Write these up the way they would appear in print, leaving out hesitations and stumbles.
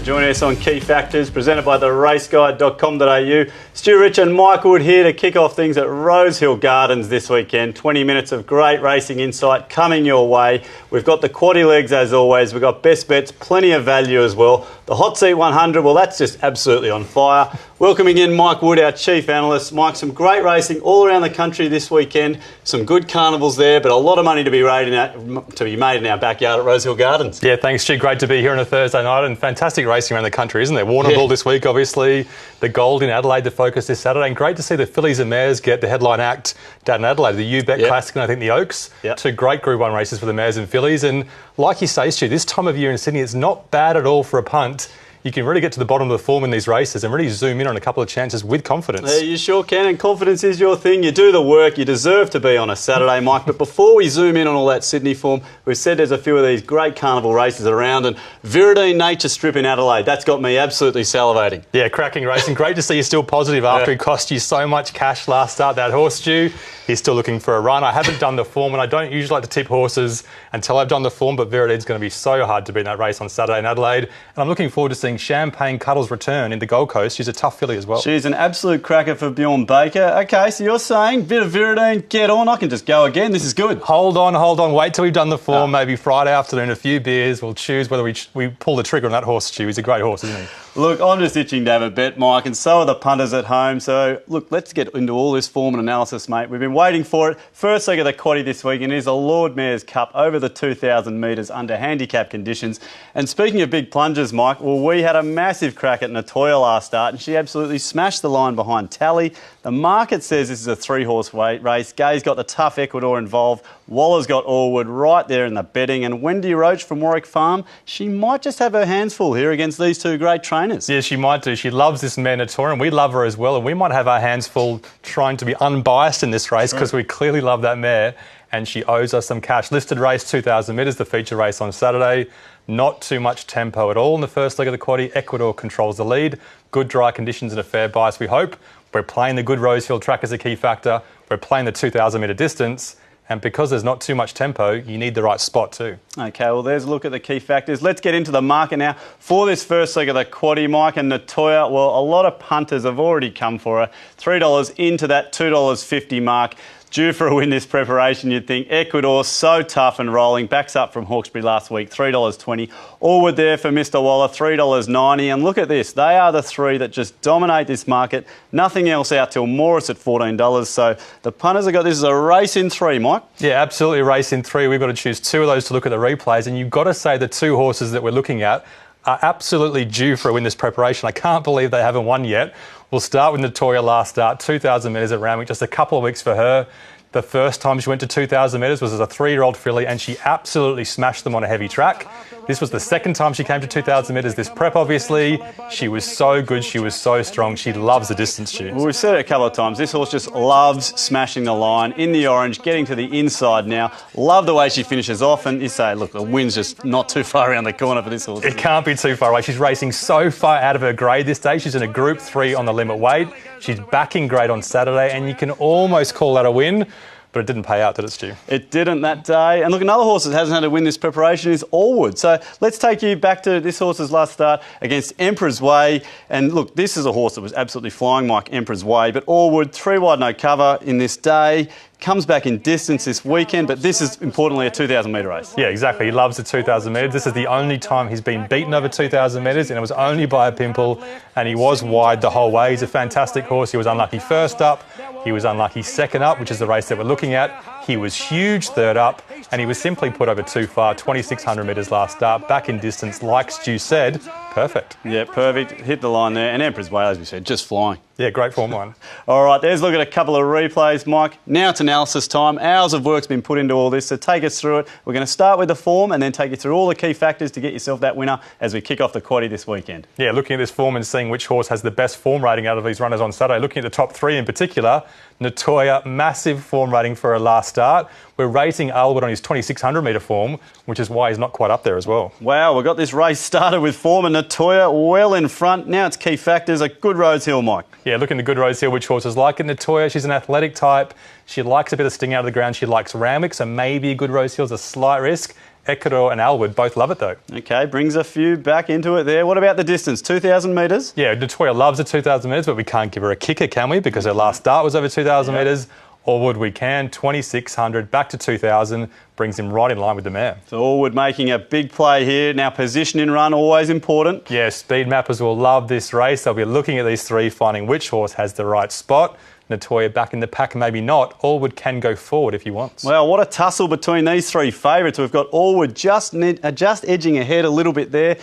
joining us on Key Factors, presented by the raceguide.com.au. Stu Rich and Mike Wood here to kick off things at Rosehill Gardens this weekend. 20 minutes of great racing insight coming your way. We've got the quaddie legs as always. We've got best bets, plenty of value as well. The Hot Seat 100, well, that's just absolutely on fire. Welcoming in Mike Wood, our chief analyst. Mike, some great racing all around the country this weekend. Some good carnivals there, but a lot of money to be made in our backyard at Rosehill Gardens. Yeah, thanks, Stu. Great to be here on a Thursday night, and fantastic racing around the country, isn't there? Warrnambool this week, obviously. The Gold in Adelaide, the focus this Saturday. And great to see the fillies and mares get the headline act down in Adelaide. The U-Bet Classic and I think the Oaks. Two great Group 1 races for the mares and fillies. And like you say, Stu, this time of year in Sydney, it's not bad at all for a punt. You can really get to the bottom of the form in these races and really zoom in on a couple of chances with confidence. You sure can, and confidence is your thing. You do the work, you deserve to be on a Saturday, Mike. But before we zoom in on all that Sydney form, we've said there's a few of these great carnival races around, and Viridine Nature Strip in Adelaide, that's got me absolutely salivating. Yeah, cracking racing. Great to see you still positive after he cost you so much cash last start. That horse, Stu, he's still looking for a run. I haven't done the form, and I don't usually like to tip horses until I've done the form, but Viridine's going to be so hard to beat in that race on Saturday in Adelaide. And I'm looking forward to seeing Champagne Cuddle's return in the Gold Coast. She's a tough filly as well. She's an absolute cracker for Bjorn Baker. OK, so you're saying, bit of Viridine, get on. I can just go again. This is good. Hold on. Wait till we've done the form. Maybe Friday afternoon, a few beers. We'll choose whether we pull the trigger on that horse, Stu. He's a great horse, isn't he? Look, I'm just itching to have a bet, Mike, and so are the punters at home. So, look, let's get into all this form and analysis, mate. We've been waiting for it. First leg of the quaddie this week, and it is a Lord Mayor's Cup over the 2,000 metres under handicap conditions. And speaking of big plungers, Mike, well, we had a massive crack at Natoya last start, and she absolutely smashed the line behind Tally. The market says this is a three-horse race. Gay's got the tough Ecuador involved. Waller's got Allwood right there in the betting. And Wendy Roach from Warwick Farm, she might just have her hands full here against these two great trainers. Yeah, she might do. She loves this mare Natoya, and we love her as well. And we might have our hands full trying to be unbiased in this race because we clearly love that mare, and she owes us some cash. Listed race, 2,000 metres, the feature race on Saturday. Not too much tempo at all in the first leg of the quaddie. Ecuador controls the lead. Good dry conditions and a fair bias, we hope. We're playing the good Rosehill track as a key factor. We're playing the 2,000 metre distance. And because there's not too much tempo, you need the right spot too. OK, well, there's a look at the key factors. Let's get into the market now. For this first leg of the quaddie, Mike, and Natoya, well, a lot of punters have already come for her. $3 into that $2.50 mark. Due for a win this preparation, you'd think. Ecuador, so tough and rolling. Backs up from Hawkesbury last week, $3.20. Allwood there for Mr. Waller, $3.90. And look at this. They are the three that just dominate this market. Nothing else out till Morris at $14. So the punters have got this as a race in three, Mike. Yeah, absolutely a race in three. We've got to choose two of those to look at the replays. And you've got to say the two horses that we're looking at are absolutely due for a win this preparation. I can't believe they haven't won yet. We'll start with Natoya last start, 2,000 metres at Randwick, just a couple of weeks for her. The first time she went to 2,000 metres was as a 3-year-old filly, and she absolutely smashed them on a heavy track. This was the second time she came to 2,000 metres this prep, obviously. She was so good, she was so strong. She loves the distance, Stu. Well, we've said it a couple of times. This horse just loves smashing the line in the orange, getting to the inside now. Love the way she finishes off, and you say, look, the win's just not too far around the corner for this horse. It can't be too far away. She's racing so far out of her grade this day. She's in a Group 3 on the limit weight. She's backing grade on Saturday, and you can almost call that a win. But it didn't pay out, did it, Stu? It didn't that day. And look, another horse that hasn't had to win this preparation is Allwood. So let's take you back to this horse's last start against Emperor's Way. And look, this is a horse that was absolutely flying, Mike, Emperor's Way. But Allwood, 3 wide, no cover in this day. Comes back in distance this weekend, but this is importantly a 2,000 metre race. Yeah, exactly. He loves the 2,000 metres. This is the only time he's been beaten over 2,000 metres, and it was only by a pimple, and he was wide the whole way. He's a fantastic horse. He was unlucky first up. He was unlucky second up, which is the race that we're looking at. He was huge third up, and he was simply put over too far, 2,600 metres last start, back in distance, like Stu said. Perfect. Yeah, perfect. Hit the line there. And Emperor's Way, as we said, just flying. Yeah, great form line. All right, there's a look at a couple of replays, Mike. Now it's analysis time. Hours of work's been put into all this, so take us through it. We're going to start with the form and then take you through all the key factors to get yourself that winner as we kick off the quaddie this weekend. Yeah, looking at this form and seeing which horse has the best form rating out of these runners on Saturday. Looking at the top three in particular, Natoya, massive form rating for her last start. We're rating Allwood on his 2,600 metre form, which is why he's not quite up there as well. Wow, we've got this race started with form and Natoya well in front. Now it's key factors. A good Rosehill, Mike. Yeah, looking at the good Rosehill, which horses like it. Natoya, she's an athletic type. She likes a bit of sting out of the ground. She likes Ramwick, so maybe a good Rosehill's a slight risk. Ecuador and Alwood both love it though. Okay, brings a few back into it there. What about the distance? 2,000 metres? Yeah, Natoya loves the 2,000 metres, but we can't give her a kicker, can we? Because her last start was over 2,000 metres. Allwood we can, 2,600 back to 2,000, brings him right in line with the mare. So Allwood making a big play here. Now position in run, always important. Yeah, speed mappers will love this race. They'll be looking at these three, finding which horse has the right spot. Natoya back in the pack, maybe not. Allwood can go forward if he wants. Well, what a tussle between these three favourites. We've got Allwood just edging ahead a little bit there.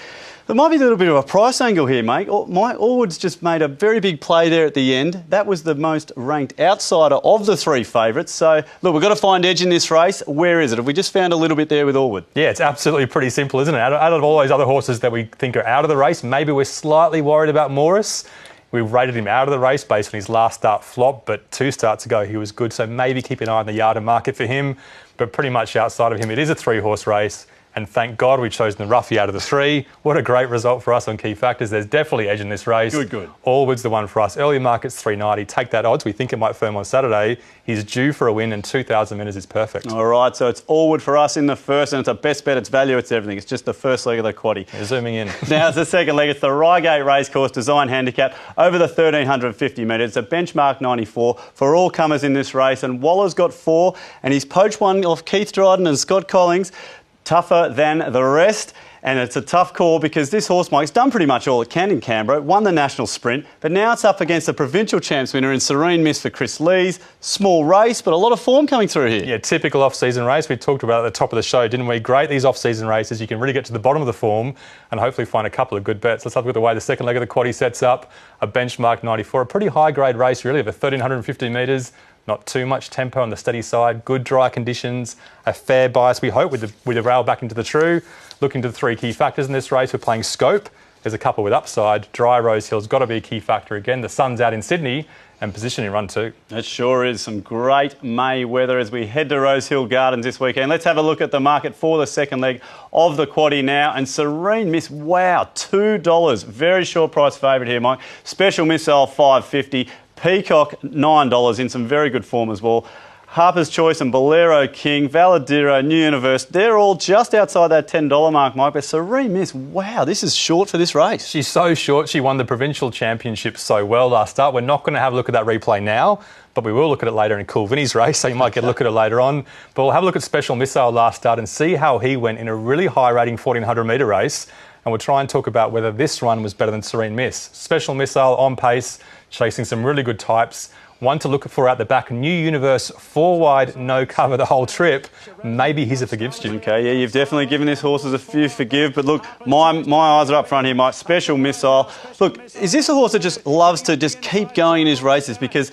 There might be a little bit of a price angle here, mate. Allwood's just made a very big play there at the end. That was the most ranked outsider of the three favourites. So, look, we've got to find edge in this race. Where is it? Have we just found a little bit there with Allwood? Yeah, it's absolutely pretty simple, isn't it? Out of all those other horses that we think are out of the race, maybe we're slightly worried about Morris. We've rated him out of the race based on his last start flop, but 2 starts ago he was good, so maybe keep an eye on the yard and market for him. But pretty much outside of him, it is a 3-horse race, and thank God we've chosen the roughie out of the 3. What a great result for us on key factors. There's definitely edge in this race. Good. Allwood's the one for us. Early market's 390. Take that odds. We think it might firm on Saturday. He's due for a win, and 2,000 metres is perfect. All right, so it's Allwood for us in the first, and it's a best bet, it's value, it's everything. It's just the first leg of the quaddie. You're zooming in. Now it's the second leg. It's the Reigate Racecourse Design Handicap over the 1,350 metres. It's a benchmark 94 for all comers in this race, and Waller's got 4, and he's poached one off Keith Dryden and Scott Collins. Tougher than the rest, and it's a tough call because this horse, Mike's done pretty much all it can in Canberra, won the national sprint, but now it's up against the provincial champs winner in Serene Miss for Chris Lees. Small race, but a lot of form coming through here. Yeah, typical off-season race. We talked about it at the top of the show, didn't we? Great, these off-season races. You can really get to the bottom of the form and hopefully find a couple of good bets. Let's have a look at the way the second leg of the quaddie sets up. A benchmark 94, a pretty high-grade race, really, of 1,350 metres. Not too much tempo on the steady side, good dry conditions, a fair bias, we hope, with the rail back into the true. Looking to the 3 key factors in this race, we're playing scope. There's a couple with upside. Dry Rosehill's got to be a key factor again. The sun's out in Sydney and positioning run too. It sure is. Some great May weather as we head to Rosehill Gardens this weekend. Let's have a look at the market for the second leg of the quaddie now. And Serene Miss, wow, $2. Very short price favourite here, Mike. Special Missile, $5.50. Peacock, $9 in some very good form as well. Harper's Choice and Bolero King, Valadero, New Universe, they're all just outside that $10 mark, Mike. But Serene Miss, wow, this is short for this race. She's so short. She won the provincial championship so well last start. We're not going to have a look at that replay now, but we will look at it later in Cool Vinny's race, so you might get a look at it later on. But we'll have a look at Special Missile last start and see how he went in a really high-rating 1,400 metre race. And we'll try and talk about whether this run was better than Serene Miss. Special Missile on pace, chasing some really good types. One to look for out the back, New Universe, 4 wide, no cover the whole trip. Maybe he's a forgive student. Okay, yeah, you've definitely given this horses a few forgive, but look, my eyes are up front here, Mike. Special Missile. Look, is this a horse that just loves to just keep going in his races? Because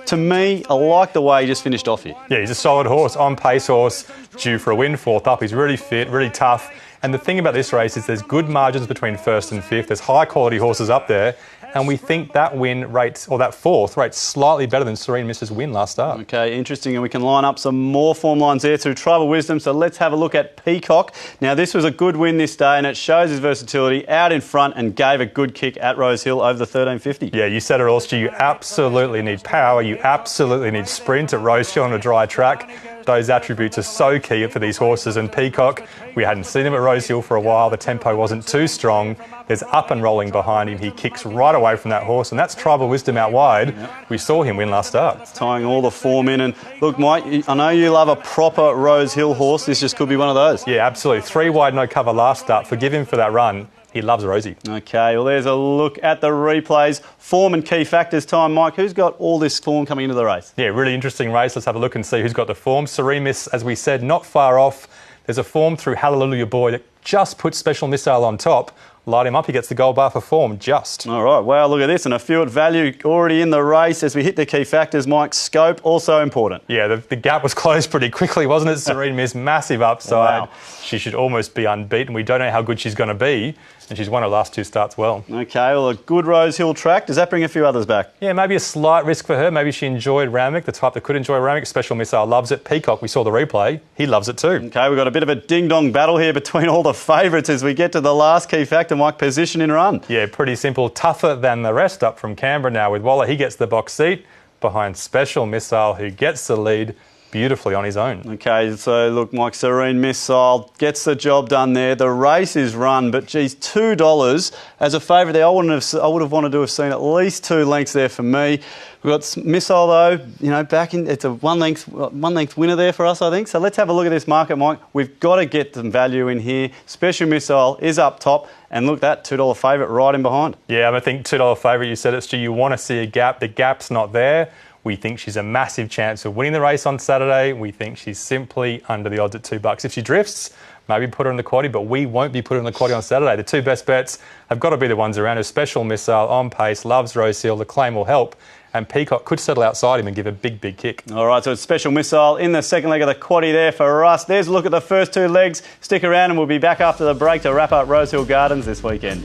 to me, I like the way he just finished off here. Yeah, he's a solid horse, on pace horse, due for a win, 4th up. He's really fit, really tough. And the thing about this race is there's good margins between 1st and 5th. There's high quality horses up there. And we think that win rates, or that 4th, rates slightly better than Serene Miss's win last start. Okay, interesting. And we can line up some more form lines there through Tribal Wisdom. So let's have a look at Peacock. Now, this was a good win this day, and it shows his versatility out in front and gave a good kick at Rosehill over the 1,350. Yeah, you said it all, Stu. You absolutely need power. You absolutely need sprint at Rosehill on a dry track. Those attributes are so key for these horses. And Peacock, we hadn't seen him at Rosehill for a while. The tempo wasn't too strong. There's up and rolling behind him. He kicks right away from that horse, and that's Tribal Wisdom out wide. Yep. We saw him win last start. Tying all the form in. And look, Mike, I know you love a proper Rosehill horse. This just could be one of those. Yeah, absolutely. 3 wide, no cover last start. Forgive him for that run. He loves Rosie. Okay, well, there's a look at the replays. Form and key factors time, Mike. Who's got all this form coming into the race? Yeah, really interesting race. Let's have a look and see who's got the form. Serene Miss, as we said, not far off. There's a form through Hallelujah Boy that just puts Special Missile on top. Light him up, he gets the gold bar for form, just. All right, wow, look at this. And a few at value already in the race. As we hit the key factors, Mike, scope, also important. Yeah, the gap was closed pretty quickly, wasn't it? Serene Miss, massive upside. Wow. She should almost be unbeaten. We don't know how good she's going to be. And she's won her last 2 starts well. Okay, well, a good Rosehill track. Does that bring a few others back? Yeah, maybe a slight risk for her. Maybe she enjoyed Ramwick, the type that could enjoy Ramwick. Special Missile loves it. Peacock, we saw the replay. He loves it too. Okay, we've got a bit of a ding-dong battle here between all the favourites as we get to the last key factor. factor, Mike, position in run. Yeah, pretty simple. Tougher than the rest up from Canberra now with Waller. He gets the box seat behind Special Missile, who gets the lead beautifully on his own. Okay, so look, Mike, Serene Missile gets the job done there. The race is run, but geez, $2 as a favourite there. I would have wanted to have seen at least 2 lengths there for me. We've got Missile though, back in. It's a one length winner there for us, I think. So let's have a look at this market, Mike. We've got to get some value in here. Special Missile is up top, and look, that $2 favourite right in behind. Yeah, I think $2 favourite. You said it, Stu. You want to see a gap. The gap's not there. We think she's a massive chance of winning the race on Saturday. We think she's simply under the odds at $2. If she drifts, maybe put her in the quaddie, but we won't be putting her in the quaddie on Saturday. The 2 best bets have got to be the ones around her. Special Missile, on pace, loves Rosehill. The claim will help. And Peacock could settle outside him and give a big, big kick. All right, so it's Special Missile in the second leg of the quaddie there for us. There's a look at the first 2 legs. Stick around and we'll be back after the break to wrap up Rosehill Gardens this weekend.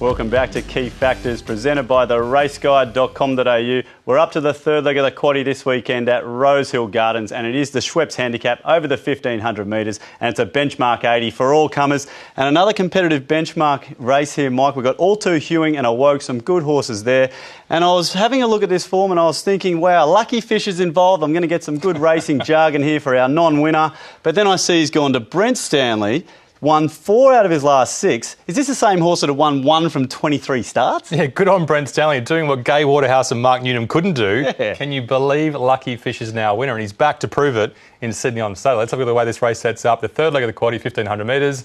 Welcome back to Key Factors, presented by theraceguide.com.au. We're up to the third leg of the quaddie this weekend at Rosehill Gardens, and it is the Schweppes Handicap over the 1,500 metres, and it's a benchmark 80 for all comers. And another competitive benchmark race here, Mike. We've got All Too Hewing and Awoke, some good horses there. And I was having a look at this form and I was thinking, wow, Lucky Fish is involved. I'm going to get some good racing jargon here for our non-winner. But then I see he's gone to Brent Stanley, won 4 out of his last 6. Is this the same horse that had won 1 from 23 starts? Yeah, good on Brent Stanley, doing what Gai Waterhouse and Mark Newnham couldn't do. Yeah. Can you believe Lucky Fish is now a winner? And he's back to prove it in Sydney on Saturday. Let's have a look at the way this race sets up. The third leg of the quaddie, 1,500 metres,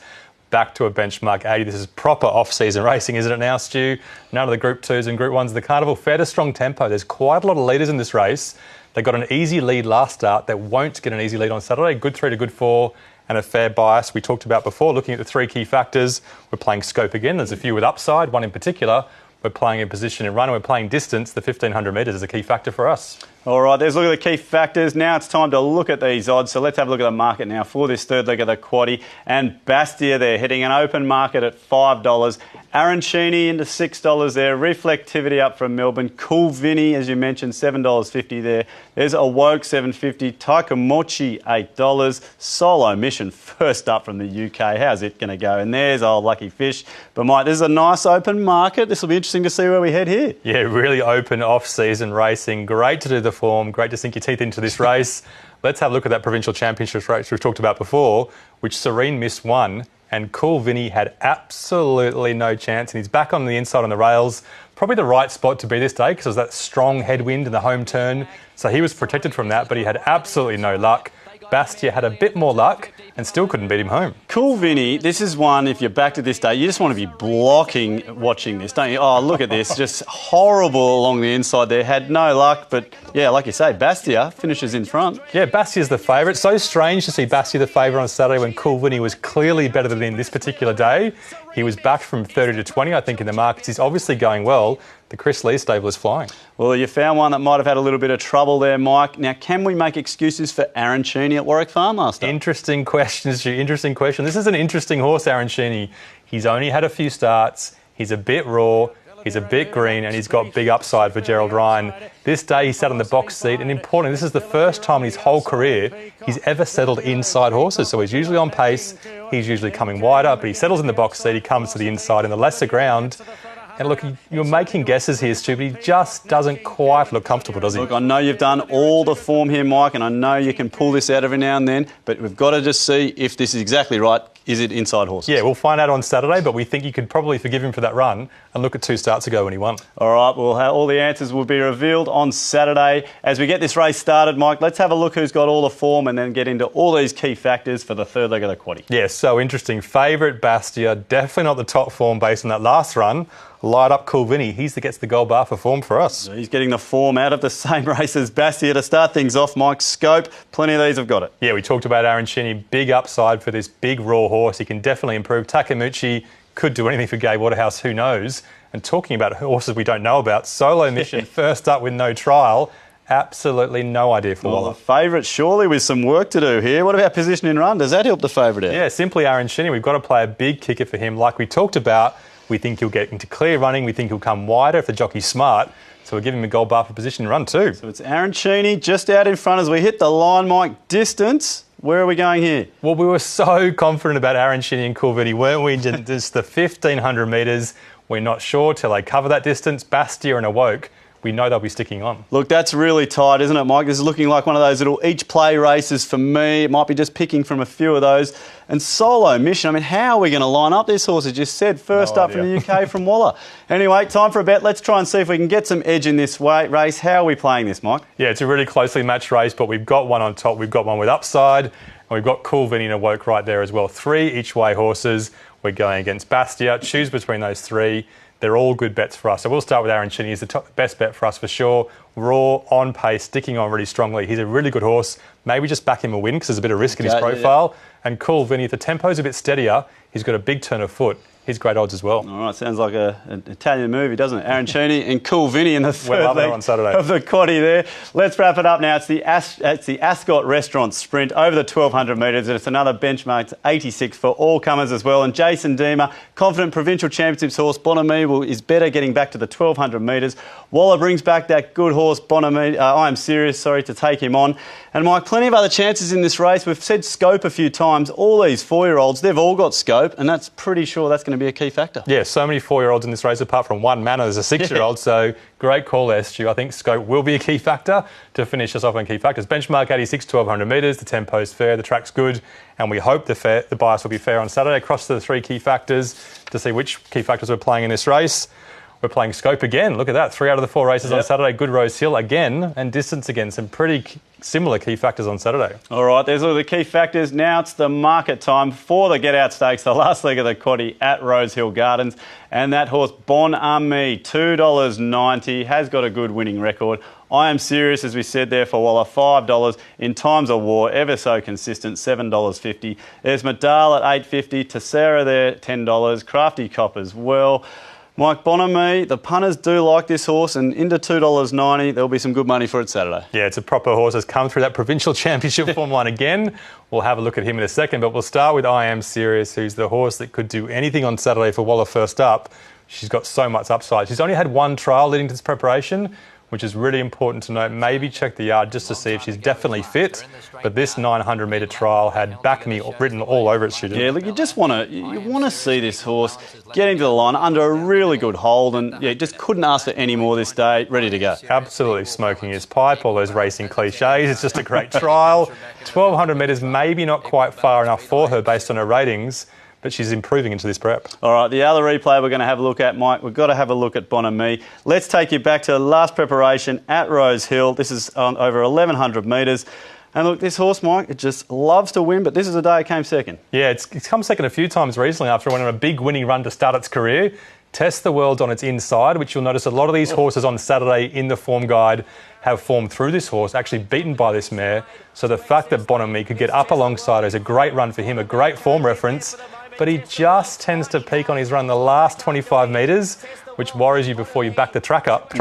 back to a benchmark 80. This is proper off-season racing, isn't it now, Stu? None of the Group 2s and Group 1s of the Carnival. Fair to strong tempo. There's quite a lot of leaders in this race. They got an easy lead last start. They won't get an easy lead on Saturday. Good 3 to good 4. And a fair bias. We talked about before, looking at the 3 key factors. We're playing scope again. There's a few with upside, one in particular. We're playing in position and run, and we're playing distance. The 1,500 metres is a key factor for us. All right, there's a look at the key factors. Now it's time to look at these odds. So let's have a look at the market now for this third leg of the quaddie. And Bastia there, hitting an open market at $5. Arancini into $6 there. Reflectivity up from Melbourne. Cool Vinny, as you mentioned, $7.50 there. There's Awoke, $7.50. Taikamochi, $8. Solo Mission, first up from the UK. How's it going to go? And there's old Lucky Fish. But, Mike, this is a nice open market. This will be interesting to see where we head here. Yeah, really open off-season racing. Great to do the form. Great to sink your teeth into this race. Let's have a look at that provincial championship race we've talked about before, which Serene Miss won. And Cool Vinny had absolutely no chance. And he's back on the inside on the rails. Probably the right spot to be this day because there was that strong headwind in the home turn. So he was protected from that, but he had absolutely no luck. Bastia had a bit more luck and still couldn't beat him home. Cool Vinny, this is one, if you're back to this day, you just want to be blocking watching this, don't you? Oh, look at this. Just horrible along the inside there. Had no luck, but yeah, like you say, Bastia finishes in front. Yeah, Bastia's the favourite. So strange to see Bastia the favourite on Saturday when Cool Vinny was clearly better than him this particular day. He was back from 30 to 20, I think, in the markets. He's obviously going well. The Chris Lee stable is flying. Well, you found one that might have had a little bit of trouble there, Mike. Now, can we make excuses for Arancini at Warwick Farm last time? Interesting question, Stu. Interesting question. This is an interesting horse, Arancini. He's only had a few starts. He's a bit raw. He's a bit green, and he's got big upside for Gerald Ryan. This day he sat on the box seat, and importantly, this is the first time in his whole career he's ever settled inside horses. So he's usually on pace, he's usually coming wider, but he settles in the box seat, he comes to the inside in the lesser ground. And look, you're making guesses here, Stu, but he just doesn't quite look comfortable, does he? Look, I know you've done all the form here, Mike, and I know you can pull this out every now and then, but we've got to just see if this is exactly right. Is it inside horses? Yeah, we'll find out on Saturday, but we think you could probably forgive him for that run and look at 2 starts ago when he won. All right, well, all the answers will be revealed on Saturday. As we get this race started, Mike, let's have a look who's got all the form and then get into all these key factors for the third leg of the quaddie. Yeah, so interesting. Favourite Bastia, definitely not the top form based on that last run. Light up Cool Vinny. He's that gets the gold bar for form for us. He's getting the form out of the same race as Bastia. To start things off, Mike, scope. Plenty of these have got it. Yeah, we talked about Arancini. Big upside for this big raw horse. He can definitely improve. Takemuchi could do anything for Gai Waterhouse. Who knows? And talking about horses we don't know about, Solo Mission first up with no trial. Absolutely no idea for Waller. The favourite surely with some work to do here. What about position in run? Does that help the favourite out? Yeah, simply Arancini. We've got to play a big kicker for him like we talked about. We think he'll get into clear running. We think he'll come wider if the jockey's smart. So we'll give him a gold bar for position and run too. So it's Arancini just out in front as we hit the line, Mike. Distance, where are we going here? Well, we were so confident about Arancini and Coolvini, weren't we? Just the 1,500 metres. We're not sure till they cover that distance. Bastia and Awoke, we know they'll be sticking on. Look, that's really tight, isn't it, Mike? This is looking like one of those little each play races for me. It might be just picking from a few of those. And Solo Mission, I mean, how are we going to line up this horse? As you said, first up from the UK from Waller. Anyway, time for a bet. Let's try and see if we can get some edge in this race. How are we playing this, Mike? Yeah, it's a really closely matched race, but we've got one on top. We've got one with upside, and we've got Coolvini and Awoke right there as well. 3 each way horses. We're going against Bastia. Choose between those 3. They're all good bets for us. So we'll start with Arancini. He's the best bet for us for sure. Raw, on pace, sticking on really strongly. He's a really good horse. Maybe just back him a win because there's a bit of risk in his profile. Yeah. And Coolvini, if the tempo's a bit steadier, he's got a big turn of foot. He's great odds as well. All right, sounds like an Italian movie, doesn't it? Arancini and Coolvini in the third leg on Saturday of the quaddie there. Let's wrap it up now. It's the Ascot Restaurant Sprint over the 1,200 metres, and it's another benchmark 86 for all comers as well. And Jason Deemer, confident provincial championships horse Bonami is better getting back to the 1,200 metres. Waller brings back that good horse Bonami. I am serious, to take him on. And Mike, plenty of other chances in this race. We've said scope a few times. All these 4-year-olds, they've all got scope, and that's pretty sure that's going to be a key factor. Yeah, so many 4-year-olds in this race, apart from one Manor as a 6-year-old. Yeah. So great call, Stu. I think scope will be a key factor to finish us off on key factors. Benchmark 86, 1,200 metres. The tempo's fair, the track's good, and we hope the bias will be fair on Saturday. Across to the 3 key factors to see which key factors we're playing in this race. We're playing scope again. Look at that. 3 out of the 4 races on Saturday. Good Rosehill again, and distance again. Some pretty similar key factors on Saturday. All right, there's all the key factors. Now it's the market time for the Get Out Stakes, the last leg of the quaddie at Rosehill Gardens. And that horse, Bon Ami, $2.90, has got a good winning record. I am serious, as we said there, for Waller, $5 in times of war, ever so consistent, $7.50. There's Medal at $8.50, Tessera there, $10, Crafty Cop as well. Mike, Bonami, the punters do like this horse, and into $2.90, there'll be some good money for it Saturday. Yeah, it's a proper horse. Has come through that provincial championship form line again. We'll have a look at him in a second, but we'll start with I Am Serious, who's the horse that could do anything on Saturday for Waller first up. She's got so much upside. She's only had 1 trial leading to this preparation, which is really important to note. Maybe check the yard just to see if she's definitely fit. But this 900-metre trial had back me written all over it, Student. Yeah, look, you just want to see this horse getting to the line under a really good hold, and just couldn't ask for any more this day. Ready to go. Absolutely smoking his pipe. All those racing cliches. It's just a great trial. 1,200 metres, maybe not quite far enough for her based on her ratings, but she's improving into this prep. All right, the other replay we're going to have a look at, Mike, we've got to have a look at Bonami. Let's take you back to the last preparation at Rosehill. This is on over 1,100 metres. And look, this horse, Mike, it just loves to win, but this is the day it came second. Yeah, it's come second a few times recently after it went on a big winning run to start its career. Test the world on its inside, which you'll notice a lot of these horses on Saturday in the form guide have formed through this horse, actually beaten by this mare. So the fact that Bonami could get up alongside her is a great run for him, a great form reference. But he just tends to peak on his run the last 25 metres, which worries you before you back the truck up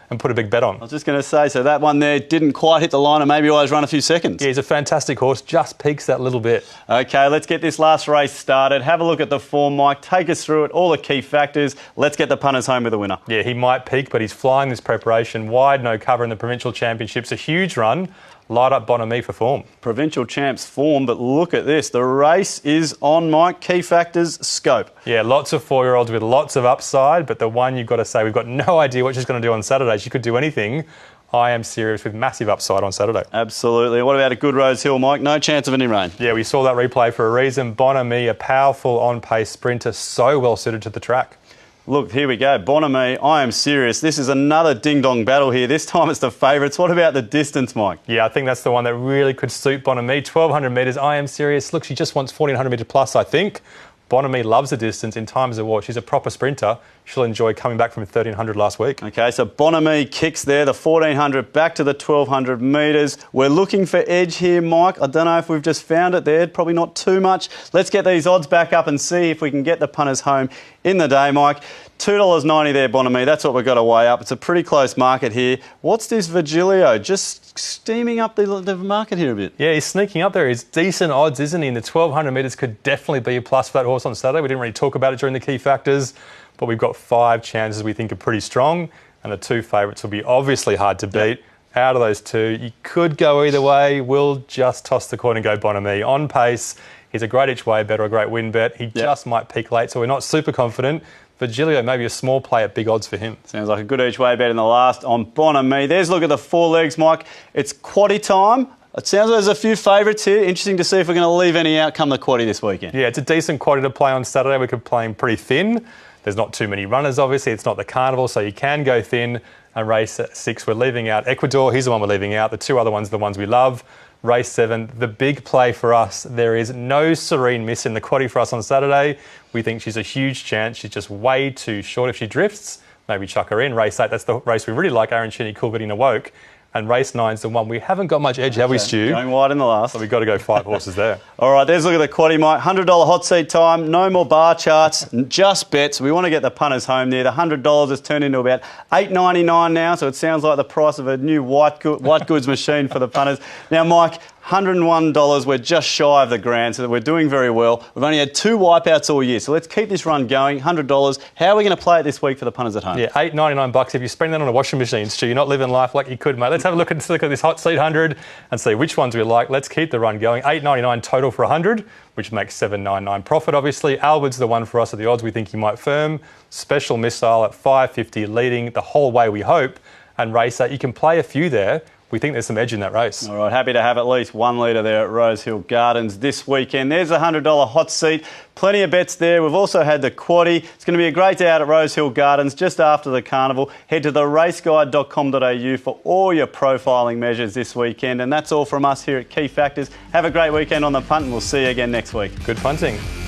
and put a big bet on. I was just going to say, so that one there didn't quite hit the line and maybe always run a few seconds. Yeah, he's a fantastic horse, just peaks that little bit. OK, let's get this last race started. Have a look at the form, Mike. Take us through it, all the key factors. Let's get the punters home with a winner. Yeah, he might peak, but he's flying this preparation. Wide, no cover in the Provincial Championships. A huge run. Light up Bonami for form. Provincial champs form, but look at this. The race is on, Mike. Key factors, scope. Yeah, lots of 4-year-olds with lots of upside, but the one you've got to say, we've got no idea what she's going to do on Saturday. She could do anything. I Am Serious with massive upside on Saturday. Absolutely. What about a good Rosehill, Mike? No chance of any rain. Yeah, we saw that replay for a reason. Bonami, a powerful on-pace sprinter, so well suited to the track. Look, here we go. Bonami, I Am Serious. This is another ding-dong battle here. This time it's the favourites. What about the distance, Mike? Yeah, I think that's the one that really could suit Bonami. 1,200 metres, I Am Serious. Look, she just wants 1,400 metre plus, I think. Bonami loves the distance in times of war. She's a proper sprinter. She'll enjoy coming back from 1,300 last week. OK, so Bonami kicks there, the 1,400 back to the 1,200 metres. We're looking for edge here, Mike. I don't know if we've just found it there. Probably not too much. Let's get these odds back up and see if we can get the punters home in the day, Mike. $2.90 there, Bonami. That's what we've got to weigh up. It's a pretty close market here. What's this Virgilio? Just steaming up the market here a bit. Yeah, he's sneaking up there. He's decent odds, isn't he? And the 1,200 metres could definitely be a plus for that horse on Saturday. We didn't really talk about it during the key factors. but we've got 5 chances we think are pretty strong, and the 2 favourites will be obviously hard to beat. Out of those 2, you could go either way. We'll just toss the coin and go Bonamy. On pace, he's a great each way bet or a great win bet. He just might peak late, so we're not super confident. Virgilio, maybe a small play at big odds for him. Sounds like a good each way bet in the last on Bonamy. There's a look at the 4 legs, Mike. It's quaddie time. It sounds like there's a few favourites here. Interesting to see if we're going to leave any out come the quaddie this weekend. Yeah, it's a decent quaddie to play on Saturday. We could play him pretty thin. There's not too many runners, obviously. It's not the carnival, so you can go thin and race at 6. We're leaving out Ecuador. He's the one we're leaving out. The 2 other ones are the ones we love. Race 7, the big play for us. There is no Serene miss in the quaddie for us on Saturday. We think she's a huge chance. She's just way too short. If she drifts, maybe chuck her in. Race 8, that's the race we really like. Aaron Cheney, Coolbetting Awoke. And race 9's the one we haven't got much edge, have we, Stu? Going wide in the last. So we've got to go 5 horses there. All right, there's a look at the quaddie, Mike. $100 hot seat time. No more bar charts, just bets. We want to get the punters home there. The $100 has turned into about $8.99 now, so it sounds like the price of a new white goods machine for the punters. Now, Mike, $101. We're just shy of the grand, so we're doing very well. We've only had 2 wipeouts all year, so let's keep this run going. $100. How are we going to play it this week for the punters at home? Yeah, $8.99. If you spend that on a washing machine, Stu, you're not living life like you could, mate. Let's have a look at this hot seat 100 and see which ones we like. Let's keep the run going. $8.99 total for 100, which makes $7.99 profit, obviously. Alwood's the one for us at the odds we think he might firm. Special Missile at $5.50, leading the whole way, we hope. And race 8, you can play a few there. We think there's some edge in that race. All right, happy to have at least 1 litre there at Rosehill Gardens this weekend. There's a $100 hot seat. Plenty of bets there. We've also had the quaddie. It's going to be a great day out at Rosehill Gardens just after the carnival. Head to theraceguide.com.au for all your profiling measures this weekend. And that's all from us here at Key Factors. Have a great weekend on the punt and we'll see you again next week. Good punting.